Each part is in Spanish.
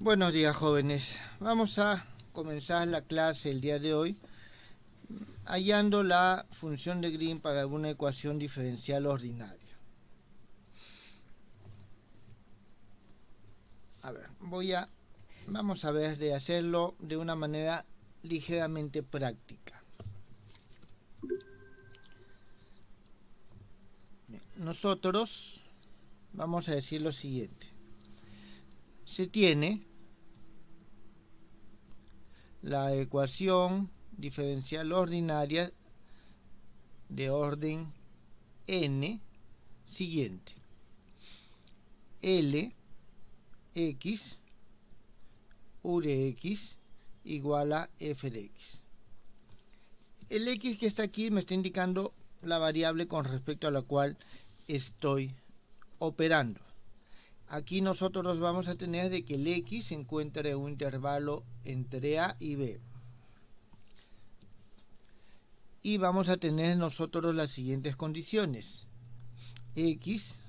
Buenos días, jóvenes. Vamos a comenzar la clase el día de hoy hallando la función de Green para una ecuación diferencial ordinaria. A ver, vamos a ver de hacerlo de una manera ligeramente práctica. Bien, nosotros vamos a decir lo siguiente. Se tiene la ecuación diferencial ordinaria de orden n siguiente: L x u de x igual a f de x. El x que está aquí me está indicando la variable con respecto a la cual estoy operando. Aquí nosotros vamos a tener de que el x se encuentra en un intervalo entre a y b. Y vamos a tener nosotros las siguientes condiciones. X,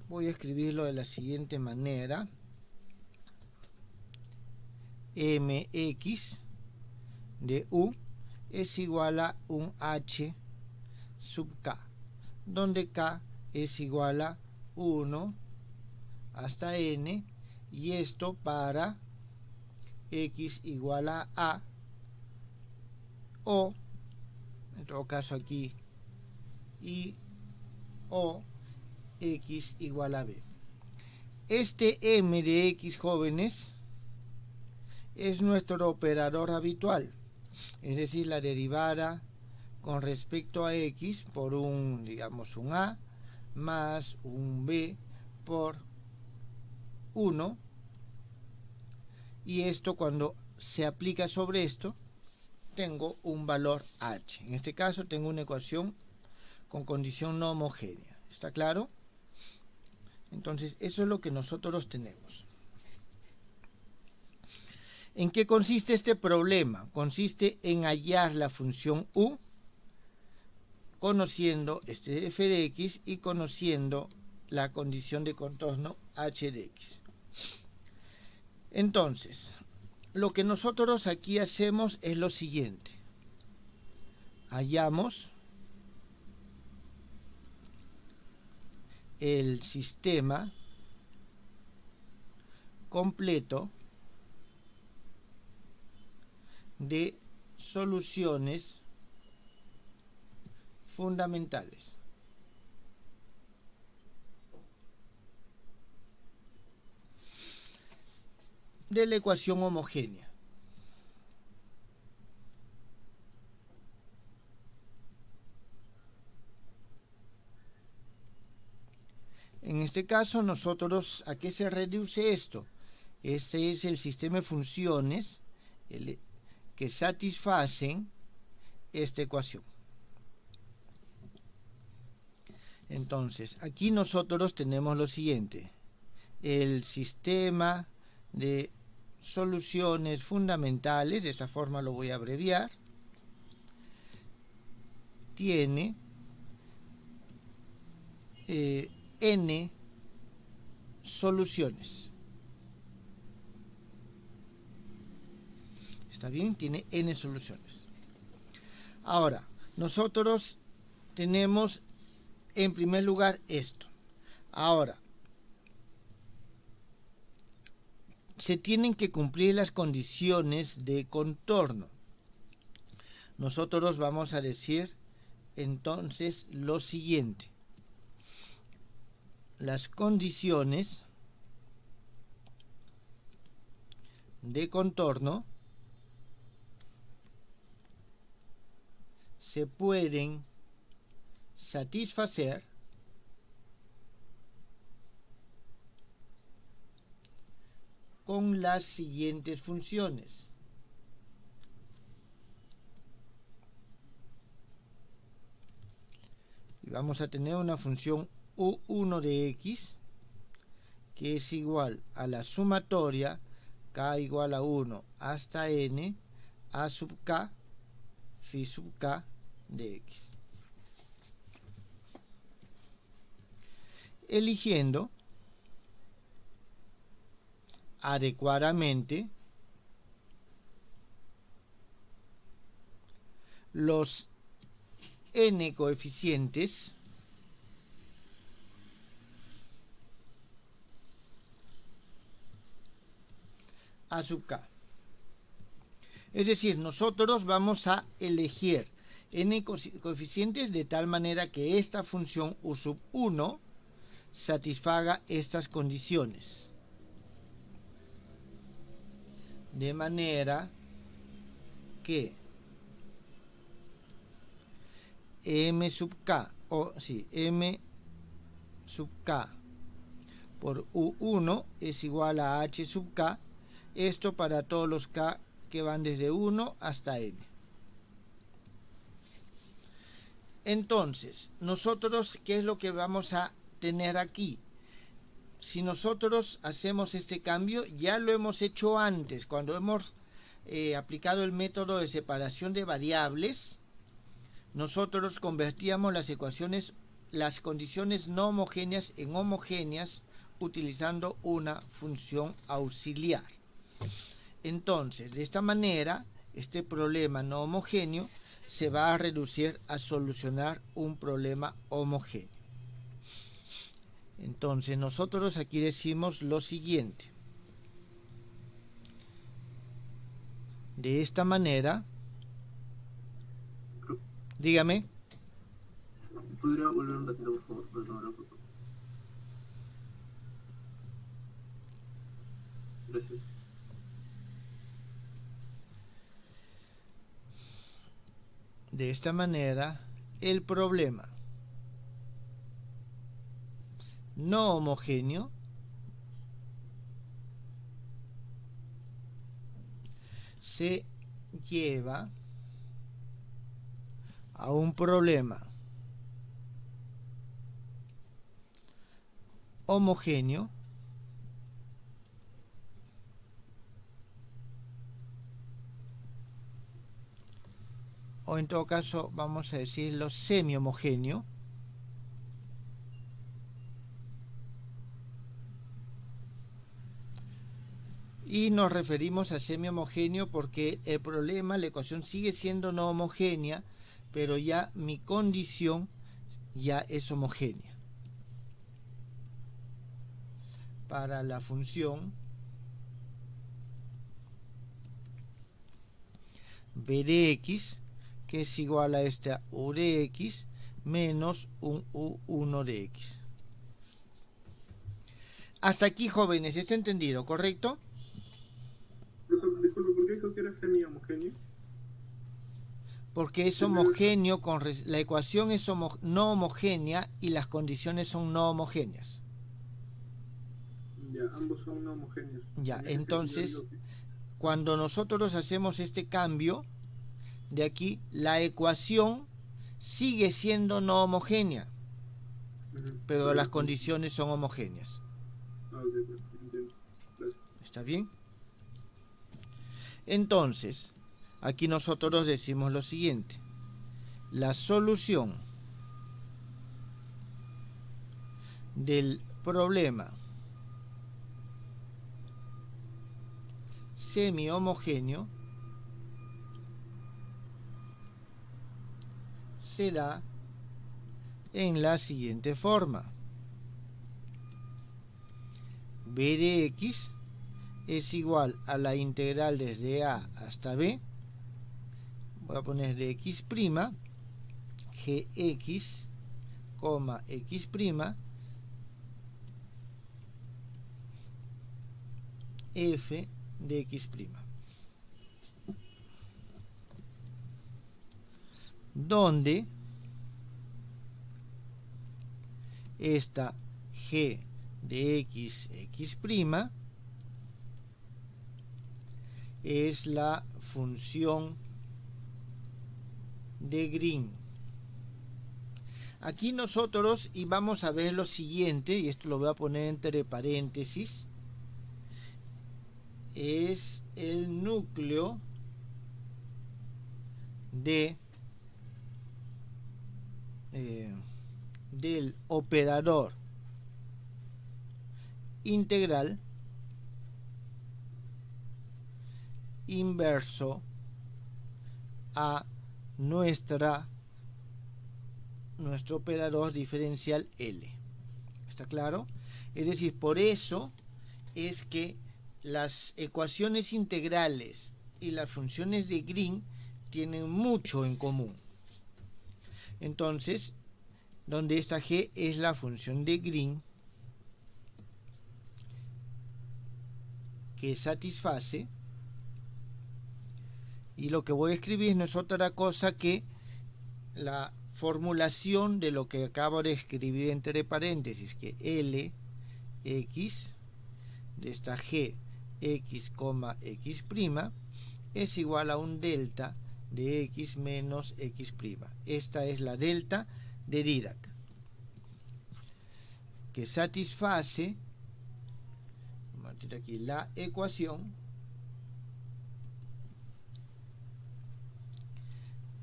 voy a escribirlo de la siguiente manera: mx de u es igual a un h sub k, donde k es igual a 1 hasta n, y esto para x igual a o, en todo caso aquí, y o x igual a b. Este m de x, jóvenes, es nuestro operador habitual, es decir, la derivada con respecto a x por un a más un b por 1, y esto, cuando se aplica sobre esto, tengo un valor h. En este caso tengo una ecuación con condición no homogénea. ¿Está claro? Entonces, eso es lo que nosotros tenemos. ¿En qué consiste este problema? Consiste en hallar la función u conociendo este f de x y conociendo la condición de contorno h de x. Entonces, lo que nosotros aquí hacemos es lo siguiente: hallamos el sistema completo de soluciones fundamentales. De la ecuación homogénea. En este caso, nosotros, ¿a qué se reduce esto? Este es el sistema de funciones que satisfacen esta ecuación. Entonces, aquí nosotros tenemos lo siguiente: el sistema de soluciones fundamentales, de esa forma lo voy a abreviar, tiene n soluciones. ¿Está bien? Tiene n soluciones. Ahora, nosotros tenemos en primer lugar esto. Ahora, se tienen que cumplir las condiciones de contorno. Nosotros vamos a decir entonces lo siguiente: las condiciones de contorno se pueden satisfacer con las siguientes funciones. Y vamos a tener una función u1 de x que es igual a la sumatoria k igual a 1 hasta n a sub k phi sub k de x. eligiendo adecuadamente los n coeficientes a sub k. Es decir, nosotros vamos a elegir n coeficientes de tal manera que esta función u sub 1 satisfaga estas condiciones. De manera que m sub k, m sub k por u1 es igual a h sub k, esto para todos los k que van desde 1 hasta n. Entonces, nosotros, ¿qué es lo que vamos a tener aquí? Si nosotros hacemos este cambio, ya lo hemos hecho antes, cuando hemos aplicado el método de separación de variables, nosotros convertíamos las condiciones no homogéneas en homogéneas utilizando una función auxiliar. Entonces, de esta manera, este problema no homogéneo se va a reducir a solucionar un problema homogéneo. Entonces, nosotros aquí decimos lo siguiente. De esta manera, dígame. ¿Podría volver un ratito, por favor? Por favor. Gracias. De esta manera, el problema no homogéneo se lleva a un problema homogéneo o en todo caso vamos a decirlo semi-homogéneo, y nos referimos a semi-homogéneo porque el problema, la ecuación sigue siendo no homogénea, pero ya mi condición ya es homogénea. Para la función b de x, que es igual a esta u de x menos un u1 de x. Hasta aquí, jóvenes, ¿está entendido? ¿Correcto? Disculpe, ¿por qué dijo que era semi-homogéneo? Porque es homogéneo, la ecuación es no homogénea y las condiciones son no homogéneas. Ya, ambos son no homogéneos. Ya, entonces, cuando nosotros hacemos este cambio de aquí, la ecuación sigue siendo no homogénea, pero las condiciones son homogéneas. Entiendo. Gracias. ¿Está bien? Entonces, aquí nosotros decimos lo siguiente. La solución del problema semi-homogéneo se da en la siguiente forma. b de x es igual a la integral desde a hasta b, voy a poner de x', gx, x', f de x', donde esta g de x', es la función de Green. Aquí nosotros y vamos a ver lo siguiente, y esto lo voy a poner entre paréntesis, es el núcleo del operador integral inverso a nuestro operador diferencial L. ¿Está claro? Es decir, por eso es que las ecuaciones integrales y las funciones de Green tienen mucho en común. Entonces, donde esta G es la función de Green que satisface, y lo que voy a escribir no es otra cosa que la formulación de lo que acabo de escribir entre paréntesis, que L x de esta G x, x' es igual a un delta de x menos x'. Esta es la delta de Dirac, que satisface, vamos a meter aquí la ecuación,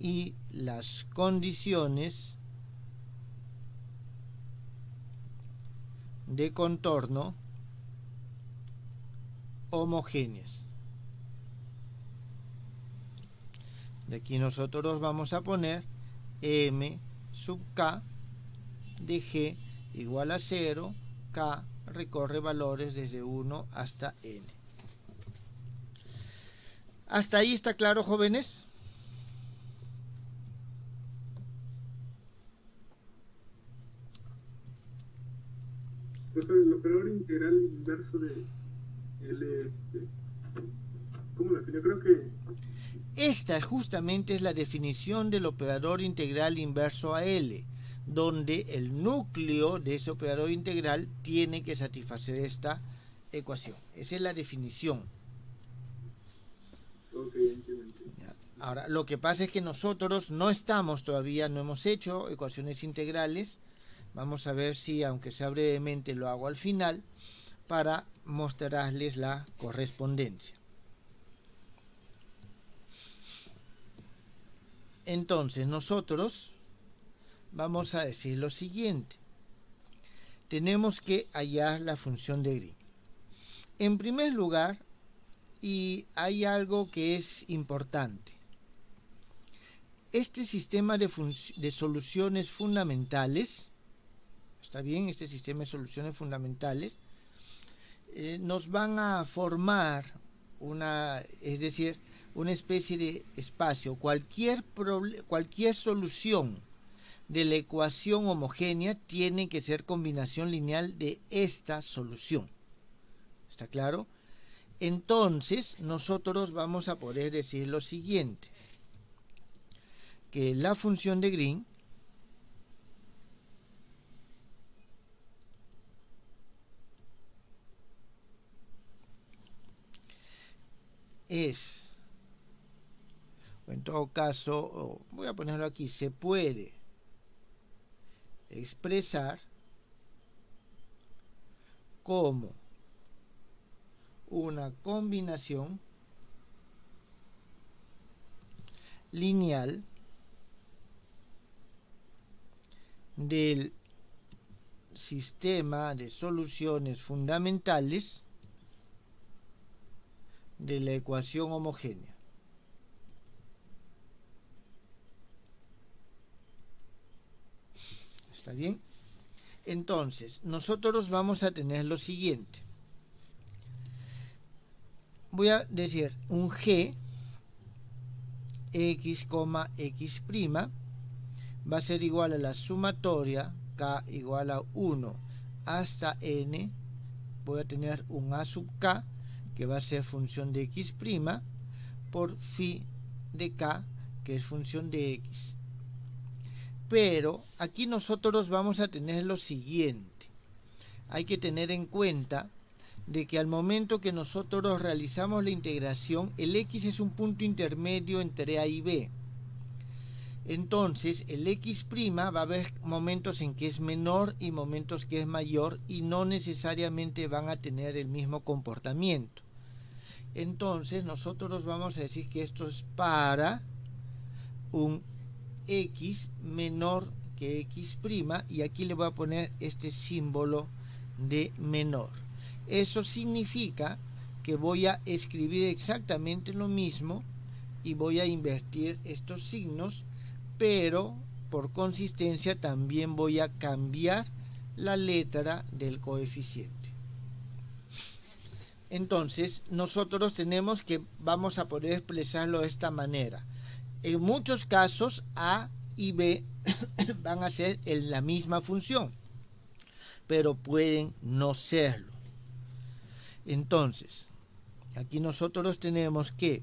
y las condiciones de contorno homogéneas. De aquí nosotros vamos a poner m sub k de g igual a 0, k recorre valores desde 1 hasta n. ¿Hasta ahí está claro, jóvenes? Profesor, el operador integral inverso de L, ¿cómo lo definió? Creo que... Esta justamente es la definición del operador integral inverso a L, donde el núcleo de ese operador integral tiene que satisfacer esta ecuación. Esa es la definición. Ok, entiendo. Ahora, lo que pasa es que nosotros no estamos todavía, no hemos hecho ecuaciones integrales. Vamos a ver si, aunque sea brevemente, lo hago al final para mostrarles la correspondencia. Entonces, nosotros vamos a decir lo siguiente. Tenemos que hallar la función de Green. En primer lugar, y hay algo que es importante. Este sistema de soluciones fundamentales, ¿está bien? Este sistema de soluciones fundamentales nos van a formar una especie de espacio. Cualquier solución de la ecuación homogénea tiene que ser combinación lineal de esta solución. ¿Está claro? Entonces, nosotros vamos a poder decir lo siguiente, que la función de Green es, en todo caso, voy a ponerlo aquí, se puede expresar como una combinación lineal del sistema de soluciones fundamentales de la ecuación homogénea. ¿Está bien? Entonces, nosotros vamos a tener lo siguiente. Voy a decir un G x, x' va a ser igual a la sumatoria k igual a 1 hasta n. Voy a tener un a sub k que va a ser función de x' por phi de k, que es función de x. Pero aquí nosotros vamos a tener lo siguiente. Hay que tener en cuenta de que al momento que nosotros realizamos la integración, el x es un punto intermedio entre a y b. Entonces, el x' va a haber momentos en que es menor y momentos que es mayor, y no necesariamente van a tener el mismo comportamiento. Entonces, nosotros vamos a decir que esto es para un x menor que x', y aquí le voy a poner este símbolo de menor. Eso significa que voy a escribir exactamente lo mismo y voy a invertir estos signos, pero por consistencia también voy a cambiar la letra del coeficiente. Entonces nosotros tenemos que vamos a poder expresarlo de esta manera. En muchos casos A y B van a ser en la misma función, pero pueden no serlo. Entonces, aquí nosotros tenemos que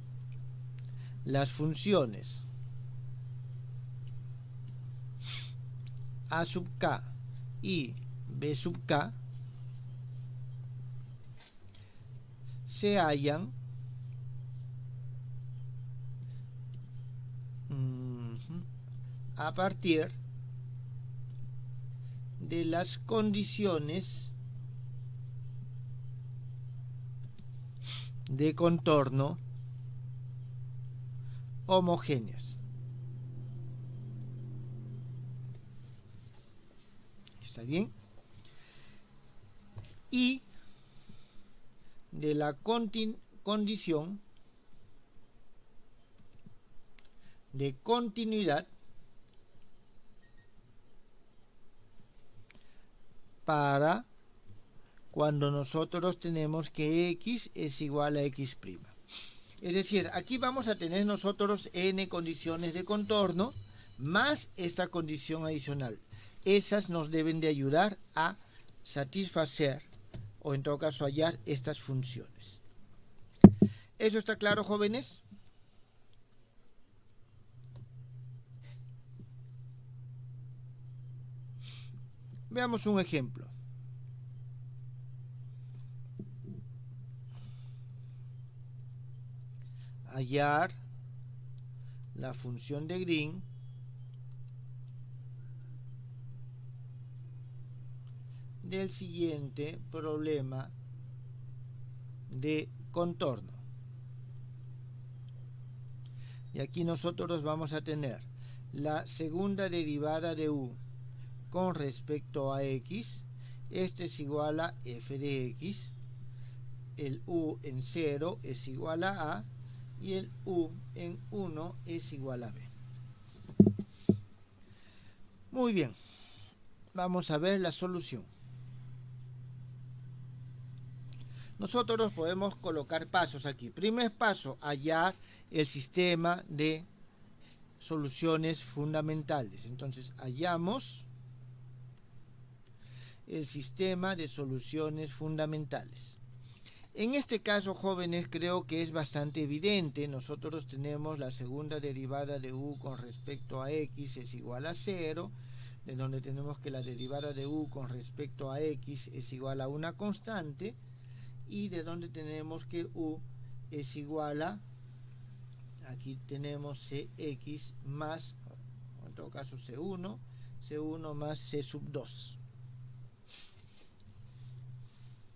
las funciones A sub k y B sub k se hallan a partir de las condiciones de contorno homogéneas. ¿Está bien? Y de la condición de continuidad para cuando nosotros tenemos que x es igual a x'. Es decir, aquí vamos a tener nosotros n condiciones de contorno más esta condición adicional. Esas nos deben de ayudar a satisfacer o en todo caso hallar estas funciones. ¿Eso está claro, jóvenes? Veamos un ejemplo. Hallar la función de Green del siguiente problema de contorno. Y aquí nosotros vamos a tener la segunda derivada de u con respecto a x. Este es igual a f de x. El u en 0 es igual a a y el u en 1 es igual a b. Muy bien, vamos a ver la solución. Nosotros podemos colocar pasos aquí. Primer paso, hallar el sistema de soluciones fundamentales. Entonces, hallamos el sistema de soluciones fundamentales. En este caso, jóvenes, creo que es bastante evidente. Nosotros tenemos la segunda derivada de u con respecto a x es igual a 0, de donde tenemos que la derivada de u con respecto a x es igual a una constante, y de donde tenemos que u es igual a, aquí tenemos cx más, en todo caso c1 más c sub 2.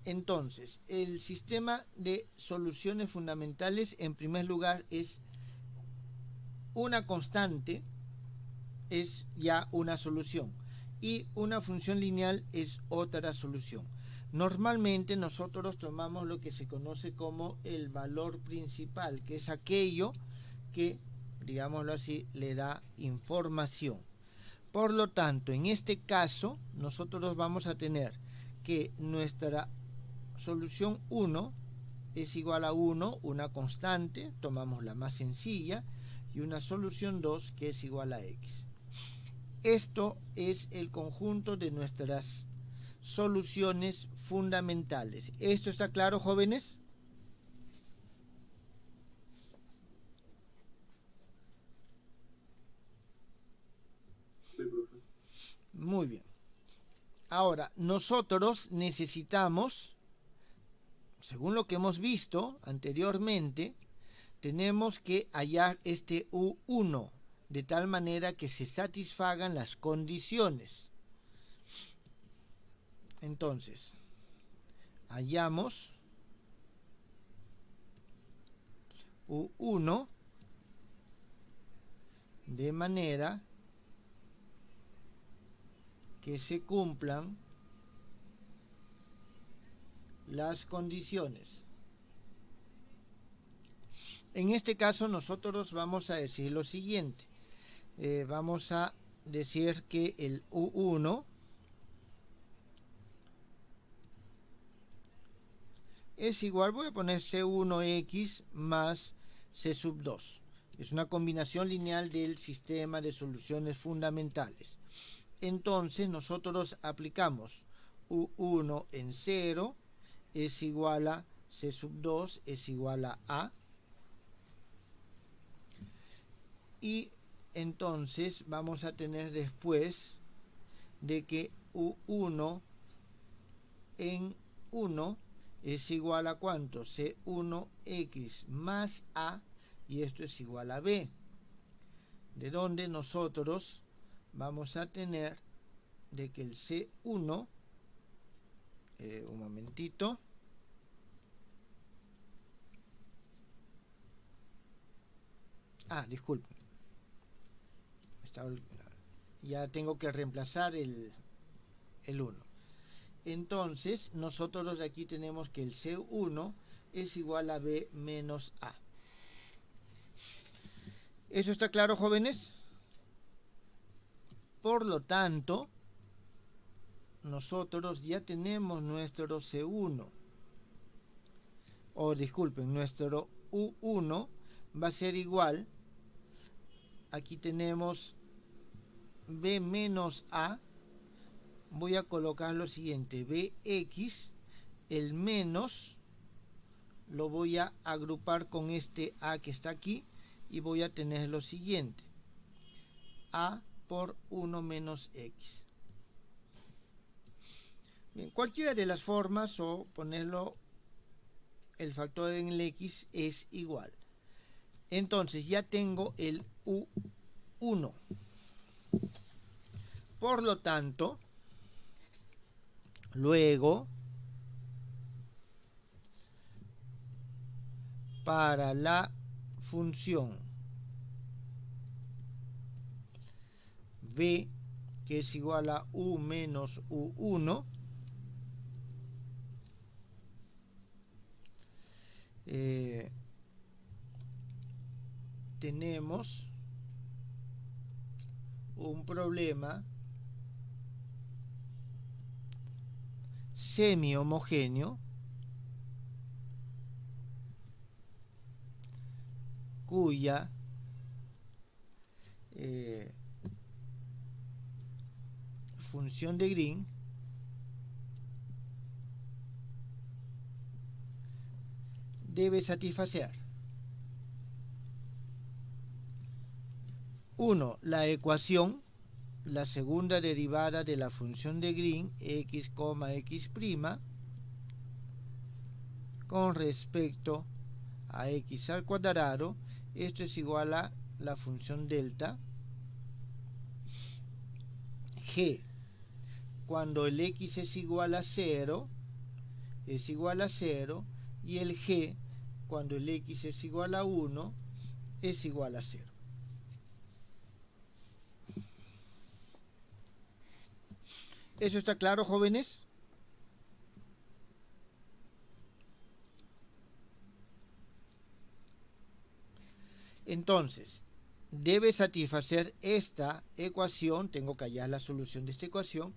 Entonces, el sistema de soluciones fundamentales, en primer lugar, es una constante, es ya una solución, y una función lineal es otra solución. Normalmente nosotros tomamos lo que se conoce como el valor principal, que es aquello que, digámoslo así, le da información. Por lo tanto, en este caso, nosotros vamos a tener que nuestra solución 1 es igual a 1, una constante, tomamos la más sencilla, y una solución 2 que es igual a x. Esto es el conjunto de nuestras soluciones fundamentales. ¿Esto está claro, jóvenes? Sí, profe. Muy bien. Ahora, nosotros necesitamos, según lo que hemos visto anteriormente, tenemos que hallar este U1 de tal manera que se satisfagan las condiciones. Entonces, hallamos U1 de manera que se cumplan las condiciones. En este caso nosotros vamos a decir lo siguiente. Vamos a decir que el U1 es igual, voy a poner C1X más C sub 2. Es una combinación lineal del sistema de soluciones fundamentales. Entonces nosotros aplicamos U1 en 0 es igual a C sub 2 es igual a. Y entonces vamos a tener después de que U1 en 1 es igual a ¿cuánto? C1X más A, y esto es igual a B, de donde nosotros vamos a tener de que el C1, un momentito, disculpen, ya tengo que reemplazar el 1. Entonces nosotros aquí tenemos que el C1 es igual a B menos A. ¿Eso está claro, jóvenes? Por lo tanto, nosotros ya tenemos nuestro C1, o disculpen, nuestro U1 va a ser igual, aquí tenemos B menos A, voy a colocar lo siguiente, Bx, el menos lo voy a agrupar con este A que está aquí y voy a tener lo siguiente, A por 1 menos X. Bien, cualquiera de las formas o ponerlo el factor en el X es igual. Entonces ya tengo el U1. Por lo tanto, luego, para la función B, que es igual a U menos U1, tenemos un problema semi-homogéneo cuya función de Green debe satisfacer 1. La ecuación, la segunda derivada de la función de Green x, x', con respecto a x al cuadrado, esto es igual a la función delta g, cuando el x es igual a 0, es igual a 0, y el g, cuando el x es igual a 1, es igual a 0. ¿Eso está claro, jóvenes? Entonces, debe satisfacer esta ecuación, tengo que hallar la solución de esta ecuación,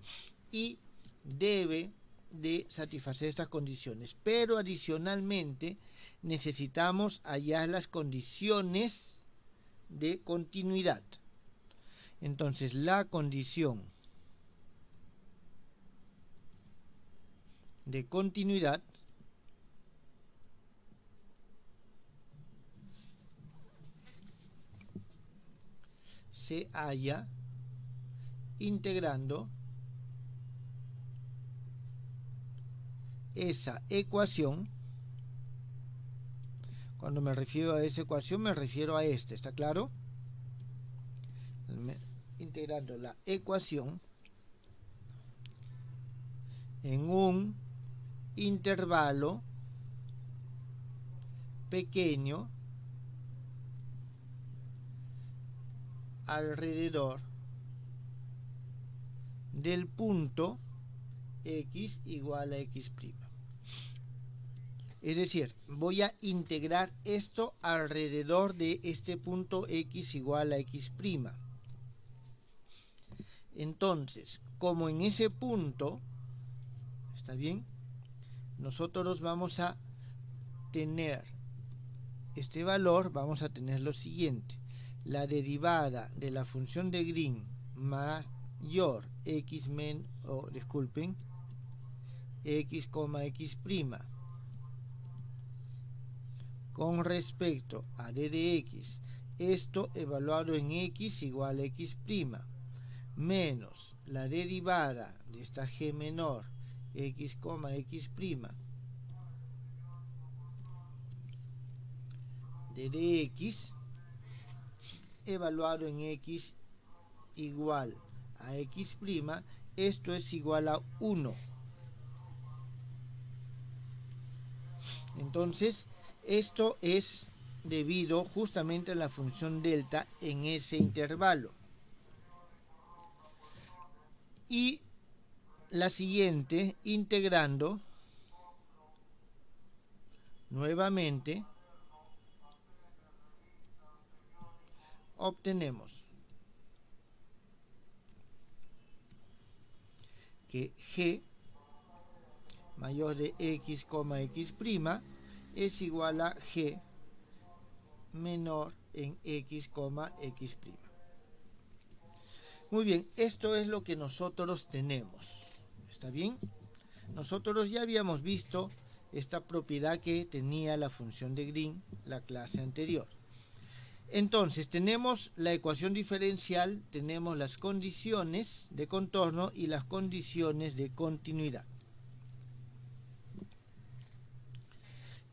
y debe de satisfacer estas condiciones. Pero adicionalmente necesitamos hallar las condiciones de continuidad. Entonces, la condición de continuidad se halla integrando esa ecuación. Cuando me refiero a esa ecuación me refiero a esta, ¿está claro? Integrando la ecuación en un intervalo pequeño alrededor del punto x igual a x'. Es decir, voy a integrar esto alrededor de este punto x igual a x'. Entonces, como en ese punto, ¿está bien? Nosotros vamos a tener este valor, vamos a tener lo siguiente. La derivada de la función de Green mayor x disculpen, x, x' con respecto a d de x, esto evaluado en x igual a x' menos la derivada de esta g menor x, x' de x evaluado en x igual a x', esto es igual a 1. Entonces, esto es debido justamente a la función delta en ese intervalo. Y la siguiente, integrando nuevamente, obtenemos que g mayor de x, x' es igual a g menor en x, x'. Muy bien, esto es lo que nosotros tenemos. ¿Está bien? Nosotros ya habíamos visto esta propiedad que tenía la función de Green la clase anterior. Entonces, tenemos la ecuación diferencial, tenemos las condiciones de contorno y las condiciones de continuidad.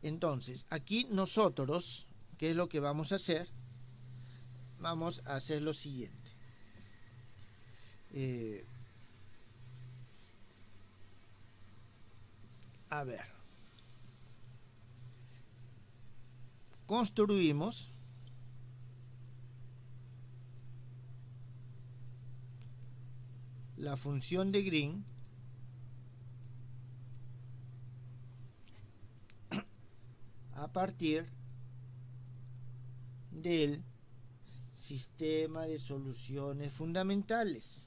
Entonces, aquí nosotros, ¿qué es lo que vamos a hacer? Vamos a hacer lo siguiente. A ver. Construimos la función de Green a partir del sistema de soluciones fundamentales.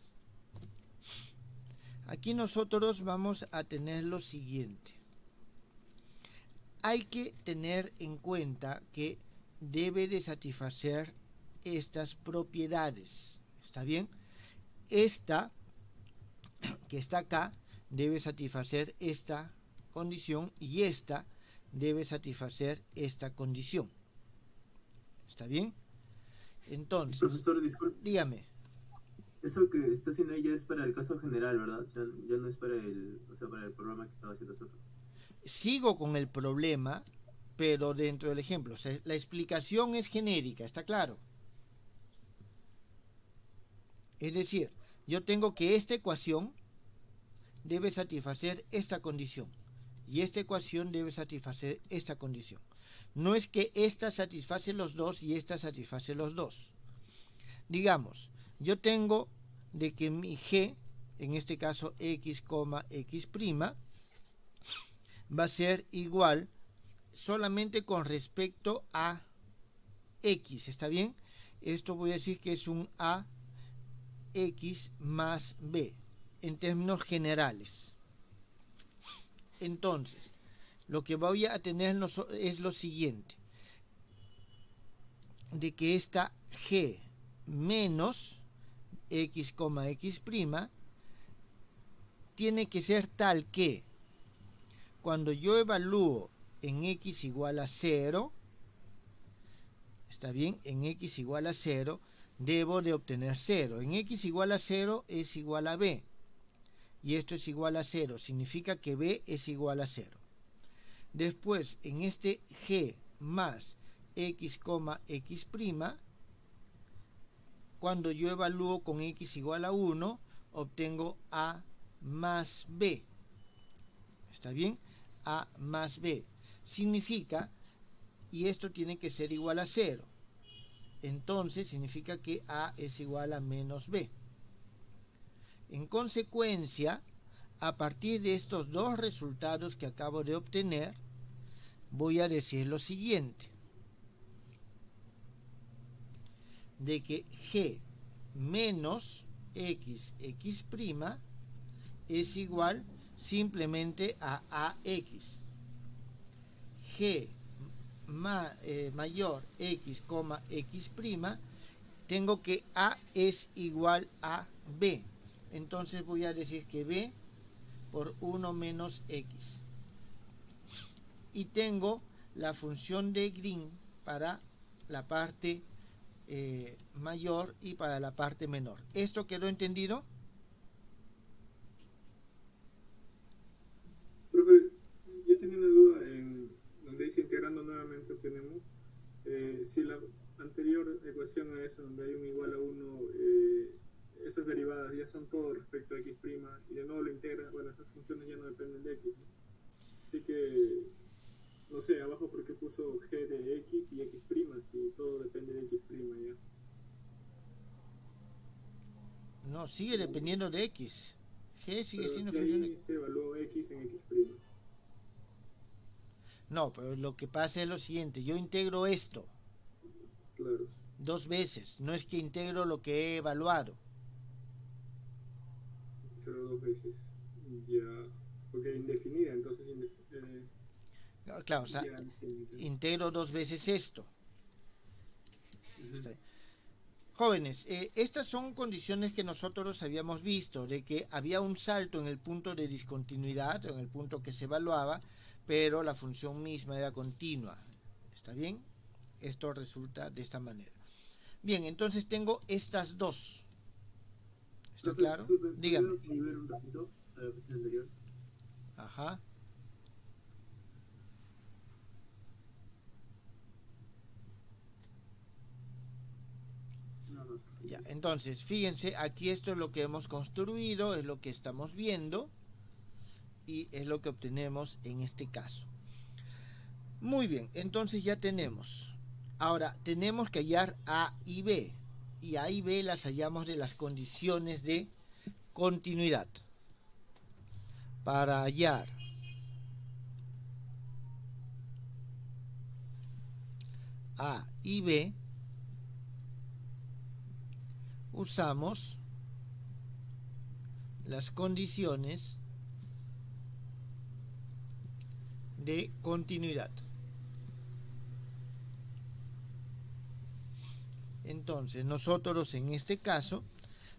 Aquí nosotros vamos a tener lo siguiente. Hay que tener en cuenta que debe de satisfacer estas propiedades. ¿Está bien? Esta que está acá debe satisfacer esta condición y esta debe satisfacer esta condición. ¿Está bien? Entonces, profesor, disculpe, dígame. eso que está haciendo ella es para el caso general, ¿verdad? Ya no es para el, o sea, para el programa que estaba haciendo nosotros. Sigo con el problema, pero dentro del ejemplo. O sea, la explicación es genérica, ¿está claro? Es decir, yo tengo que esta ecuación debe satisfacer esta condición y esta ecuación debe satisfacer esta condición. No es que esta satisface los dos y esta satisface los dos. Digamos, yo tengo de que mi g, en este caso x, x', va a ser igual solamente con respecto a x, ¿está bien? Esto voy a decir que es un a x más b en términos generales. Entonces, lo que voy a tener es lo siguiente, de que esta g menos x, x' tiene que ser tal que cuando yo evalúo en x igual a 0, ¿está bien? En x igual a 0, debo de obtener 0. En x igual a 0 es igual a b. Y esto es igual a 0. Significa que b es igual a 0. Después, en este g más x, x', cuando yo evalúo con x igual a 1, obtengo a más b. ¿Está bien? A más b. Significa, y esto tiene que ser igual a 0. Entonces significa que a es igual a menos b. En consecuencia, a partir de estos dos resultados que acabo de obtener, voy a decir lo siguiente, de que G menos x es igual simplemente a AX. G mayor x, x', tengo que A es igual a B. Entonces voy a decir que B por 1 menos X. Y tengo la función de Green para la parte mayor y para la parte menor. ¿Esto quedó entendido? Profe, yo tenía una duda en donde dice integrando nuevamente obtenemos. Si la anterior ecuación a esa, donde hay un igual a 1, esas derivadas ya son todo respecto a x' y de nuevo lo integra, bueno, esas funciones ya no dependen de x, ¿no? Así que, no sé, abajo porque puso g de x y x', si todo depende de x' ya. No, sigue dependiendo de X. G sigue Pero siendo si función de... ahí se evaluó x en x'. No, pero lo que pasa es lo siguiente, yo integro esto Claro. 2 veces, no es que integro lo que he evaluado. Pero 2 veces. Ya. Porque indefinida, entonces. Claro, o sea, Ya infinita. integro 2 veces esto. Ujú. Jóvenes, estas son condiciones que nosotros habíamos visto, de que había un salto en el punto de discontinuidad, en el punto que se evaluaba, pero la función misma era continua. ¿Está bien? Esto resulta de esta manera. Bien, entonces tengo estas dos. ¿Está Profe, claro? disculpe, Dígame. ¿podría volver un ratito a la cuestión anterior? Ajá. No, no. Ya, entonces, fíjense, aquí esto es lo que hemos construido, es lo que estamos viendo y es lo que obtenemos en este caso. Muy bien, entonces ya tenemos. Ahora, tenemos que hallar A y B. Y A y B las hallamos de las condiciones de continuidad. Para hallar A y B, usamos las condiciones de continuidad. Entonces, nosotros en este caso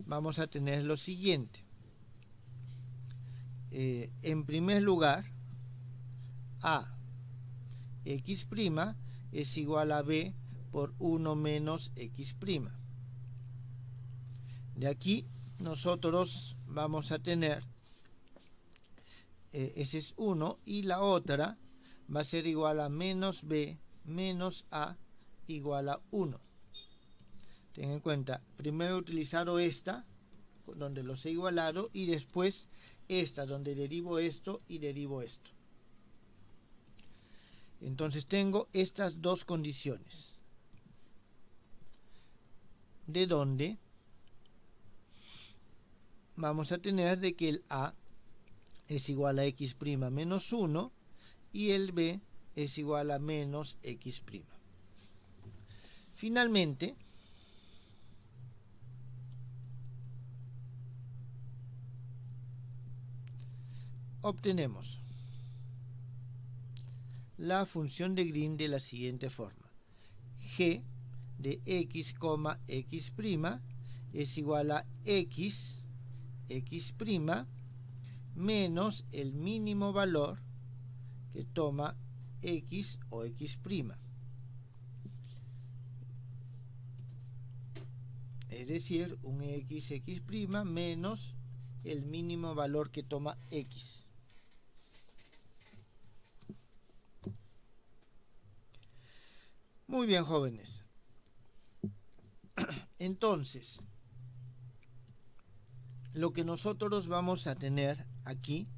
vamos a tener lo siguiente. En primer lugar, A x' es igual a B por 1 menos x'. De aquí nosotros vamos a tener, ese es 1, y la otra va a ser igual a menos B menos A igual a 1. Ten en cuenta, primero he utilizado esta, donde los he igualado, y después esta, donde derivo esto y derivo esto. Entonces tengo estas dos condiciones, de donde vamos a tener de que el A es igual a x' menos 1 y el B es igual a menos x'. Finalmente, obtenemos la función de Green de la siguiente forma. G de x, x' es igual a x menos el mínimo valor que toma x o x'. Es decir, un x menos el mínimo valor que toma x. Muy bien, jóvenes. Entonces, lo que nosotros vamos a tener aquí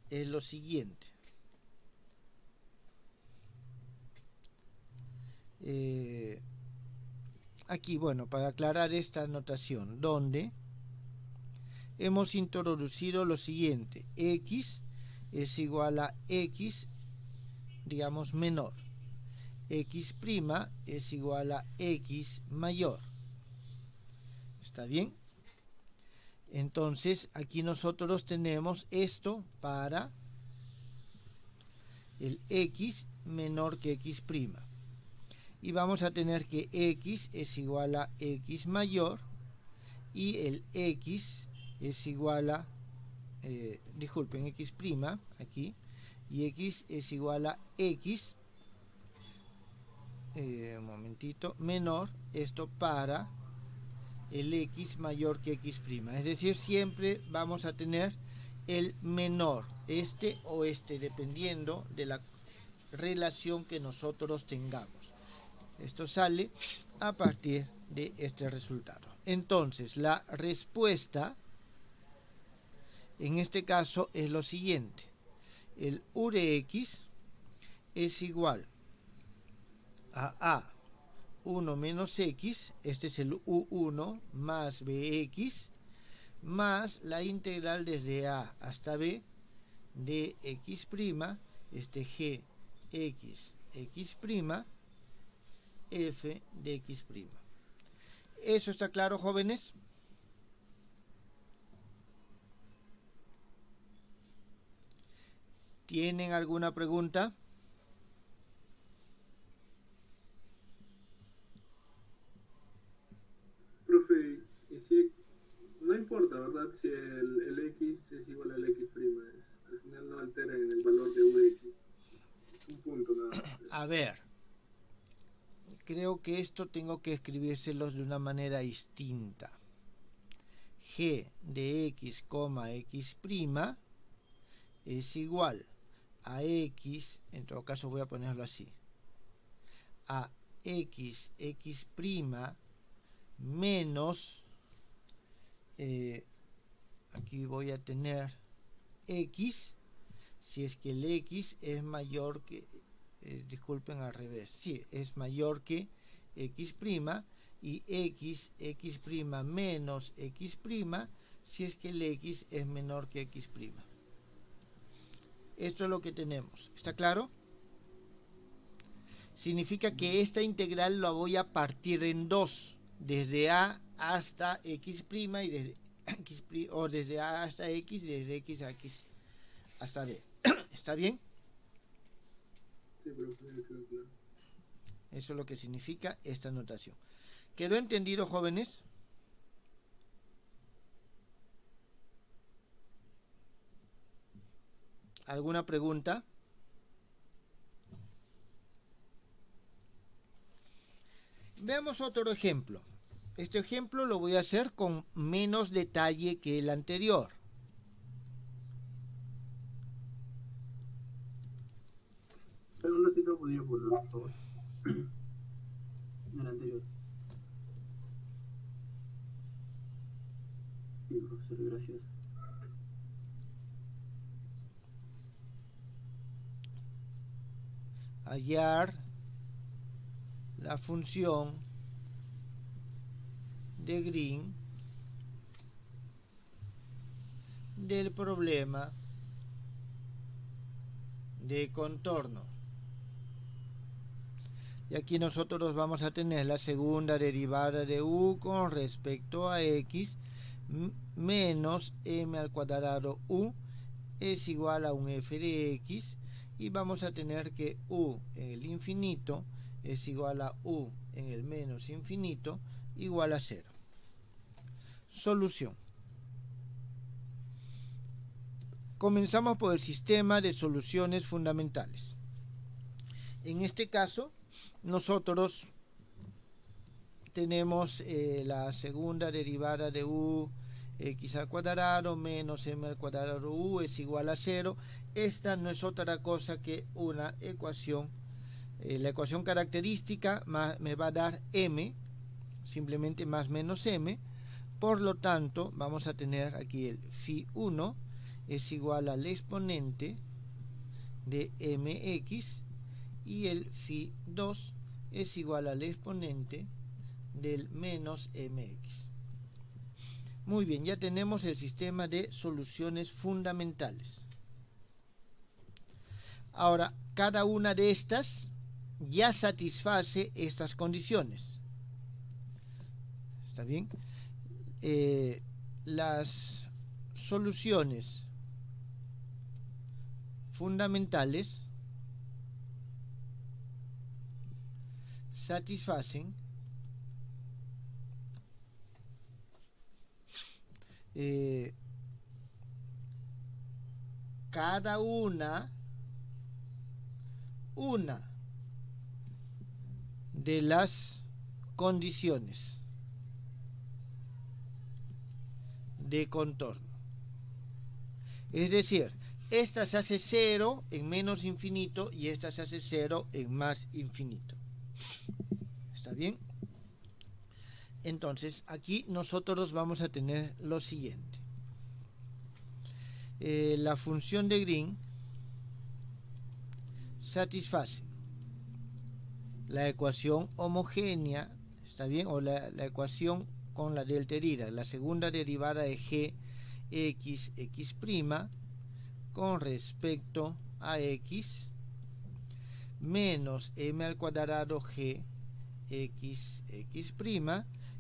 es lo siguiente. Aquí, bueno, para aclarar esta notación, donde hemos introducido lo siguiente: x es igual a x digamos, menor. X' es igual a X mayor. ¿Está bien? Entonces, aquí nosotros tenemos esto para el X menor que X'. Y vamos a tener que X es igual a X mayor y el X es igual a, disculpen, X' aquí, y X es igual a X, un momentito, menor, esto para el X mayor que X'. Es decir, siempre vamos a tener el menor, este o este, dependiendo de la relación que nosotros tengamos. Esto sale a partir de este resultado. Entonces, la respuesta en este caso es lo siguiente. El U de X es igual a A1 menos X, este es el U1 más BX, más la integral desde A hasta B de X', este G X, X', F de X'. ¿Eso está claro, jóvenes? ¿Tienen alguna pregunta? Profe, y si no importa, ¿verdad? Si el X es igual al X', al final no altera en el valor de U de X. Es un punto nada más. A ver, creo que esto tengo que escribírselos de una manera distinta. G de X, X' es igual a X, en todo caso voy a ponerlo así, a X, X' menos, aquí voy a tener X, si es que el X es mayor que, disculpen, al revés, sí, es mayor que X', y X, X' menos X', si es que el X es menor que X'. Esto es lo que tenemos. ¿Está claro? Significa que esta integral la voy a partir en dos, desde A hasta X' y desde X', o desde A hasta X, desde X a X hasta B. ¿Está bien? Sí, pero claro. Eso es lo que significa esta notación. ¿Quedó entendido, jóvenes? ¿Alguna pregunta? Veamos otro ejemplo. Este ejemplo lo voy a hacer con menos detalle que el anterior. Pero un ratito podría volver, por favor. El anterior. Sí, profesor, gracias. Hallar la función de Green del problema de contorno. Y aquí nosotros vamos a tener la segunda derivada de U con respecto a X menos m al cuadrado U es igual a un f de X, y vamos a tener que U en el infinito es igual a U en el menos infinito igual a 0. Solución. Comenzamos por el sistema de soluciones fundamentales. En este caso, nosotros tenemos la segunda derivada de U x al cuadrado menos m al cuadrado U es igual a 0. Esta no es otra cosa que una ecuación. La ecuación característica me va a dar m, simplemente más menos m. Por lo tanto, vamos a tener aquí el φ1 es igual al exponente de mx y el φ2 es igual al exponente del menos mx. Muy bien, ya tenemos el sistema de soluciones fundamentales. Ahora, cada una de estas ya satisface estas condiciones. ¿Está bien? Las soluciones fundamentales satisfacen cada una de las condiciones de contorno. Es decir, esta se hace 0 en menos infinito y esta se hace 0 en más infinito. ¿Está bien? Entonces, aquí nosotros vamos a tener lo siguiente. La función de Green satisface la ecuación homogénea, ¿está bien? O la ecuación con la delta Dirac, la segunda derivada de g x con respecto a x menos m al cuadrado g x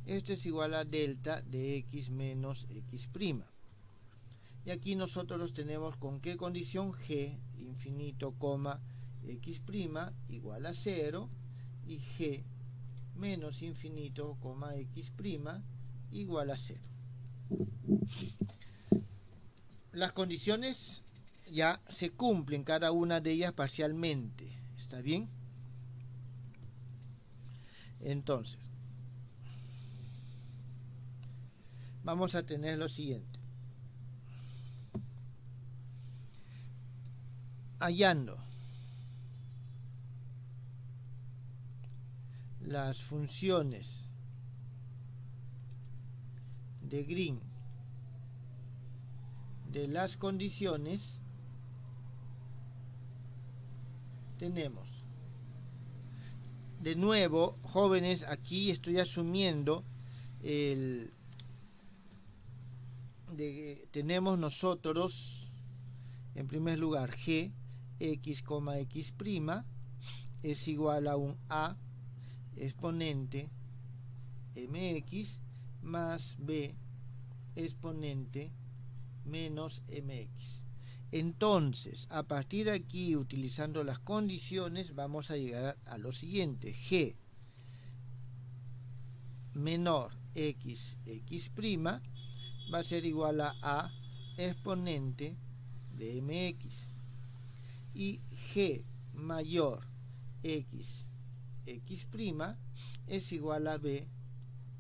esto es igual a delta de x menos x'. Y aquí nosotros tenemos con qué condición g infinito, x' igual a 0 y g menos infinito, x' igual a 0. Las condiciones ya se cumplen, cada una de ellas parcialmente. ¿Está bien? Entonces, vamos a tener lo siguiente. Hallando las funciones de Green de las condiciones, tenemos, de nuevo, jóvenes, aquí estoy asumiendo tenemos nosotros, en primer lugar, g x, x' es igual a un a exponente mx más b exponente menos mx. Entonces, a partir de aquí, utilizando las condiciones, vamos a llegar a lo siguiente. G menor x, x' va a ser igual a exponente de mx. Y G mayor x, x' es igual a b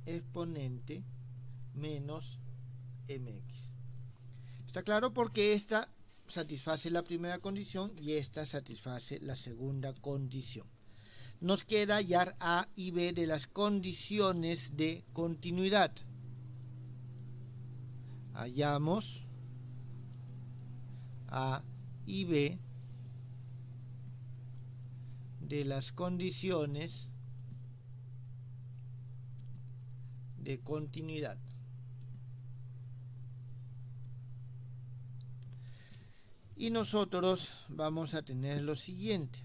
exponente menos mx. ¿Está claro? Porque esta satisface la primera condición y esta satisface la segunda condición. Nos queda hallar A y B de las condiciones de continuidad. Hallamos A y B de las condiciones de continuidad. Y nosotros vamos a tener lo siguiente.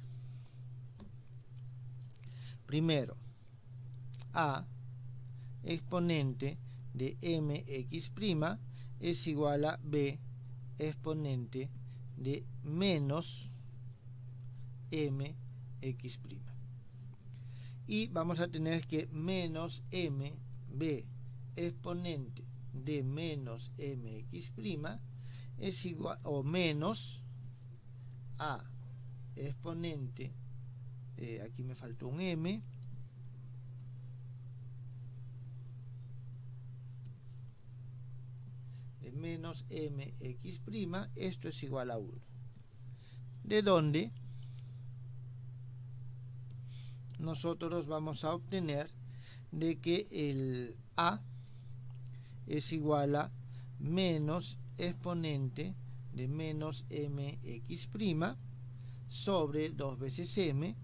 Primero, A exponente de mx' es igual a b exponente de menos mx'. Y vamos a tener que menos mb exponente de menos mx' es igual, o menos a exponente, aquí me faltó un m, de menos mx', esto es igual a 1. De donde nosotros vamos a obtener de que el a es igual a menos exponente de menos mx' sobre 2 veces m,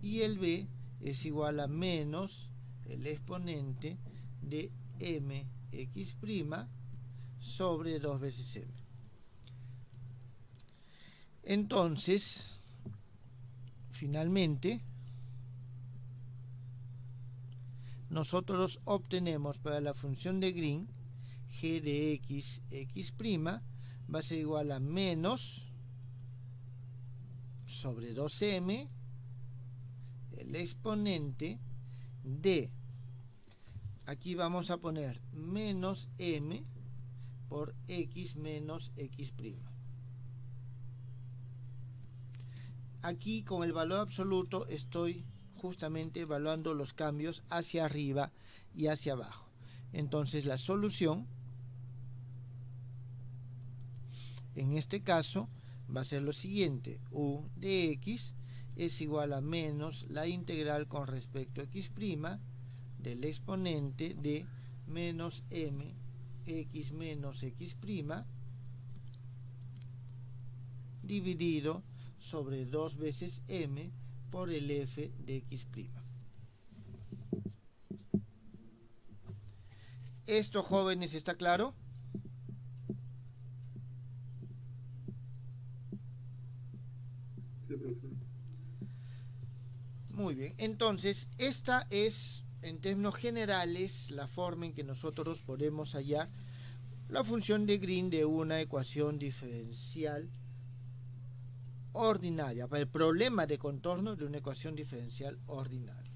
y el b es igual a menos el exponente de mx' sobre 2 veces m. Entonces, Finalmente, nosotros obtenemos para la función de Green g de x, x' va a ser igual a menos sobre 2m el exponente de, aquí vamos a poner menos m por x menos x'. Aquí con el valor absoluto estoy justamente evaluando los cambios hacia arriba y hacia abajo. Entonces la solución en este caso va a ser lo siguiente: u de x es igual a menos la integral con respecto a x' del exponente de menos m x menos x' dividido sobre 2 veces m por el f de x'. ¿Esto, jóvenes, está claro? Sí, profe. Muy bien, entonces esta es, en términos generales, la forma en que nosotros podemos hallar la función de Green de una ecuación diferencial ordinaria, para el problema de contorno de una ecuación diferencial ordinaria.